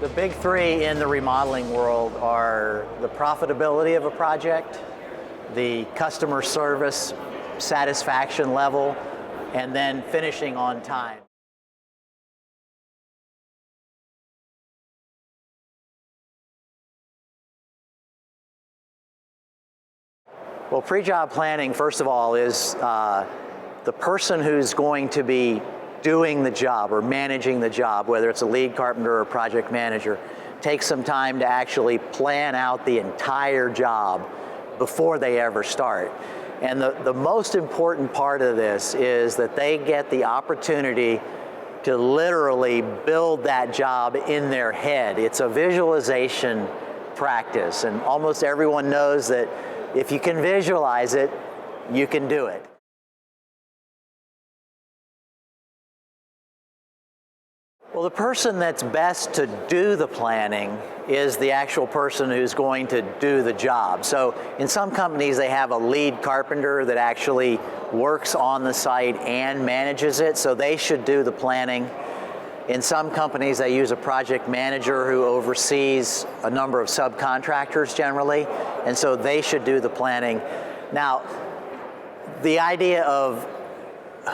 The big three in the remodeling world are the profitability of a project, the customer service satisfaction level, and then finishing on time. Well, pre-job planning, first of all, is the person who's going to be doing the job or managing the job, whether it's a lead carpenter or project manager, takes some time to actually plan out the entire job before they ever start. And the most important part of this is that they get the opportunity to literally build that job in their head. It's a visualization practice, and almost everyone knows that if you can visualize it, you can do it. Well, the person that's best to do the planning is the actual person who's going to do the job. So in some companies, they have a lead carpenter that actually works on the site and manages it, so they should do the planning. In some companies, they use a project manager who oversees a number of subcontractors generally, and so they should do the planning. Now, the idea of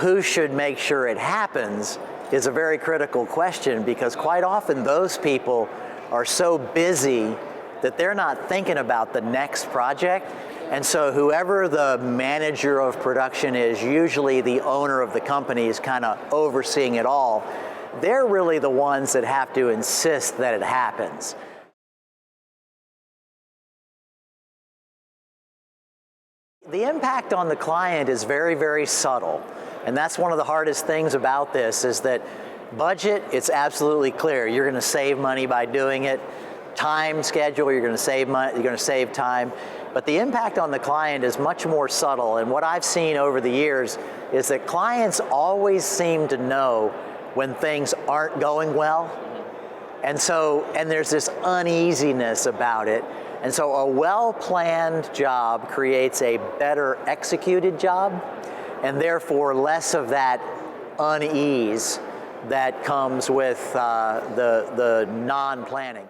who should make sure it happens is a very critical question, because quite often those people are so busy that they're not thinking about the next project. And so whoever the manager of production is, usually the owner of the company, is kind of overseeing it all. They're really the ones that have to insist that it happens. The impact on the client is very, very subtle. And that's one of the hardest things about this, is that budget, it's absolutely clear. You're going to save money by doing it. Time schedule, you're going to save money, you're going to save time. But the impact on the client is much more subtle. And what I've seen over the years is that clients always seem to know when things aren't going well. And there's this uneasiness about it. And so a well-planned job creates a better executed job, and therefore less of that unease that comes with the non-planning.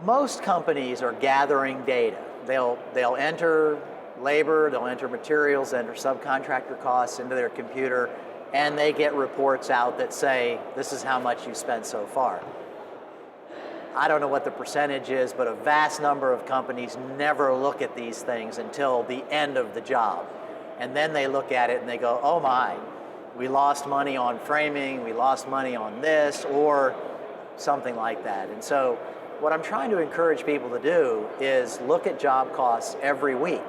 Most companies are gathering data. They'll enter labor, they'll enter materials, enter subcontractor costs into their computer, and they get reports out that say, this is how much you spent so far. I don't know what the percentage is, but a vast number of companies never look at these things until the end of the job. And then they look at it and they go, oh my, we lost money on framing, we lost money on this, or something like that. And so what I'm trying to encourage people to do is look at job costs every week.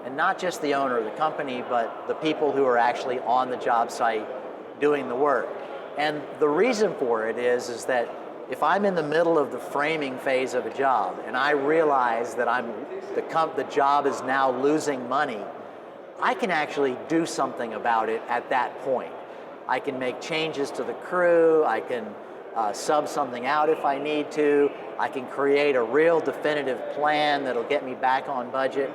And not just the owner of the company, but the people who are actually on the job site doing the work. And the reason for it is that if I'm in the middle of the framing phase of a job and I realize that the job is now losing money, I can actually do something about it at that point. I can make changes to the crew, I can sub something out if I need to, I can create a real definitive plan that'll get me back on budget.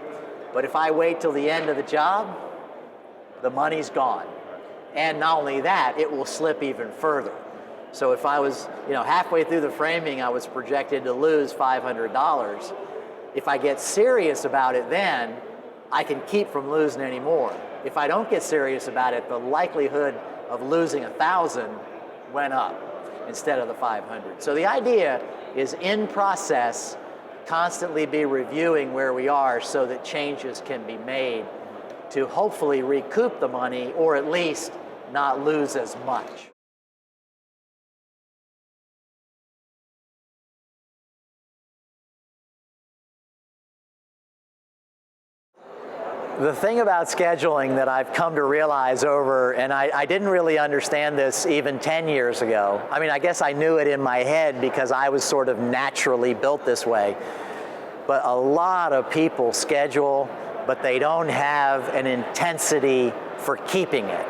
But if I wait till the end of the job, the money's gone. And not only that, it will slip even further. So if I was, halfway through the framing, I was projected to lose $500. If I get serious about it then, I can keep from losing any more. If I don't get serious about it, the likelihood of losing 1,000 went up instead of the 500. So the idea is, in process, constantly be reviewing where we are so that changes can be made to hopefully recoup the money, or at least not lose as much. The thing about scheduling that I've come to realize and I didn't really understand this even 10 years ago. I mean, I guess I knew it in my head because I was sort of naturally built this way. But a lot of people schedule, but they don't have an intensity for keeping it.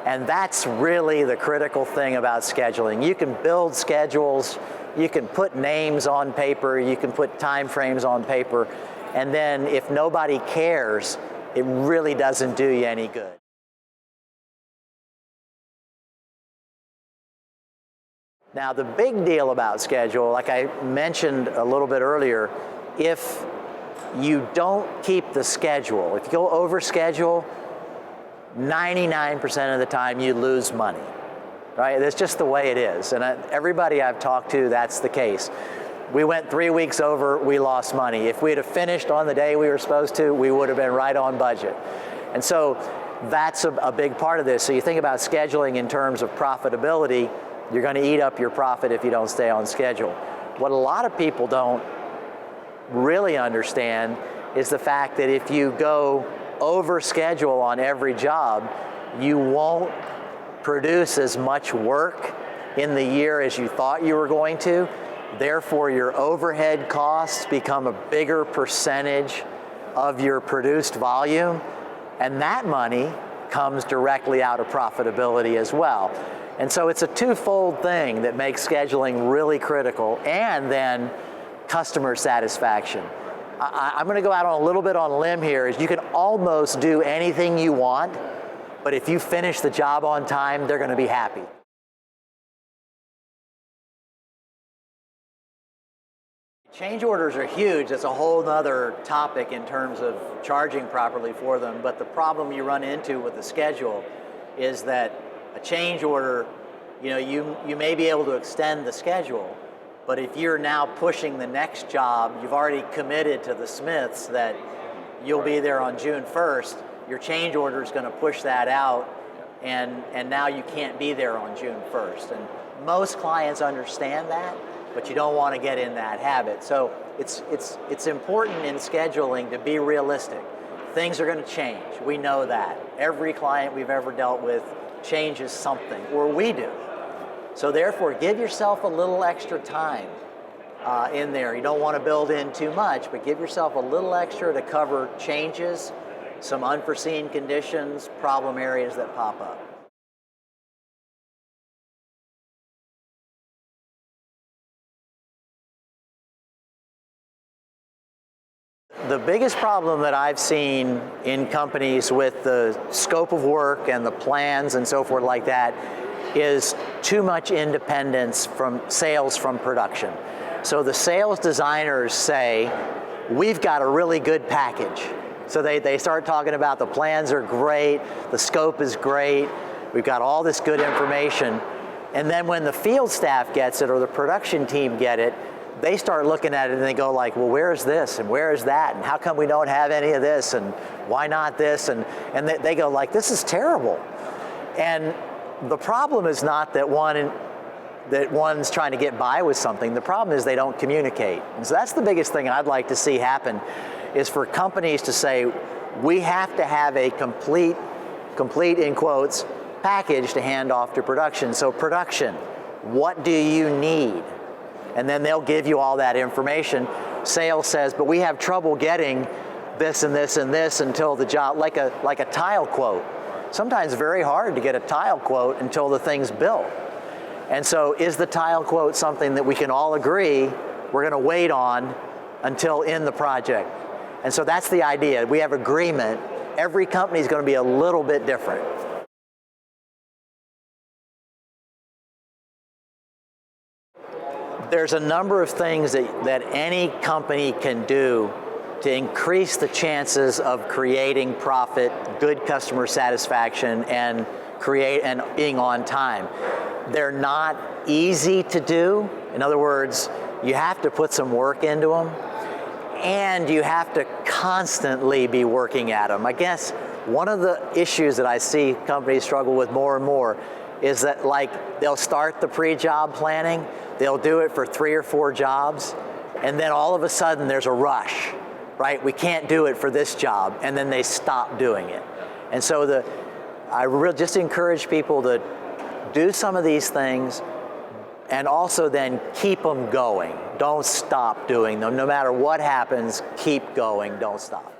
And that's really the critical thing about scheduling. You can build schedules, you can put names on paper, you can put time frames on paper, and then if nobody cares, it really doesn't do you any good. Now, the big deal about schedule, like I mentioned a little bit earlier, if you don't keep the schedule, if you go over schedule, 99% of the time you lose money, right? That's just the way it is. And everybody I've talked to, that's the case. We went 3 weeks over, we lost money. If we'd have finished on the day we were supposed to, we would have been right on budget. And so that's a big part of this. So you think about scheduling in terms of profitability, you're going to eat up your profit if you don't stay on schedule. What a lot of people don't really understand is the fact that if you go over schedule on every job, you won't produce as much work in the year as you thought you were going to. Therefore, your overhead costs become a bigger percentage of your produced volume, and that money comes directly out of profitability as well. And so it's a twofold thing that makes scheduling really critical, and then customer satisfaction. I'm going to go out on a little bit on a limb here. Is you can almost do anything you want, but if you finish the job on time, they're going to be happy. Change orders are huge. It's a whole other topic in terms of charging properly for them, but the problem you run into with the schedule is that a change order, you may be able to extend the schedule, but if you're now pushing the next job, you've already committed to the Smiths that you'll be there on June 1st, your change order is going to push that out, and now you can't be there on June 1st. And most clients understand that, but you don't want to get in that habit. So it's important in scheduling to be realistic. Things are going to change. We know that. Every client we've ever dealt with changes something, or we do. So therefore, give yourself a little extra time in there. You don't want to build in too much, but give yourself a little extra to cover changes, some unforeseen conditions, problem areas that pop up. The biggest problem that I've seen in companies with the scope of work and the plans and so forth like that is too much independence from sales from production. So the sales designers say, we've got a really good package. So they start talking about the plans are great, the scope is great, we've got all this good information. And then when the field staff gets it or the production team get it, they start looking at it and they go like, well, where is this and where is that? And how come we don't have any of this? And why not this? And they go like, this is terrible. And the problem is not that one's trying to get by with something. The problem is they don't communicate. And so that's the biggest thing I'd like to see happen, is for companies to say, we have to have a complete in quotes, package to hand off to production. So production, what do you need? And then they'll give you all that information. Sales says, but we have trouble getting this and this and this until the job, like a tile quote. Sometimes very hard to get a tile quote until the thing's built. And so is the tile quote something that we can all agree we're going to wait on until in the project? And so that's the idea. We have agreement. Every company is going to be a little bit different. There's a number of things that any company can do to increase the chances of creating profit, good customer satisfaction, and being on time. They're not easy to do. In other words, you have to put some work into them, and you have to constantly be working at them. I guess one of the issues that I see companies struggle with more and more is that, like, they'll start the pre-job planning, they'll do it for 3 or 4 jobs, and then all of a sudden there's a rush, right? We can't do it for this job, and then they stop doing it. And so I really just encourage people to do some of these things, and also then keep them going. Don't stop doing them. No matter what happens, keep going, don't stop.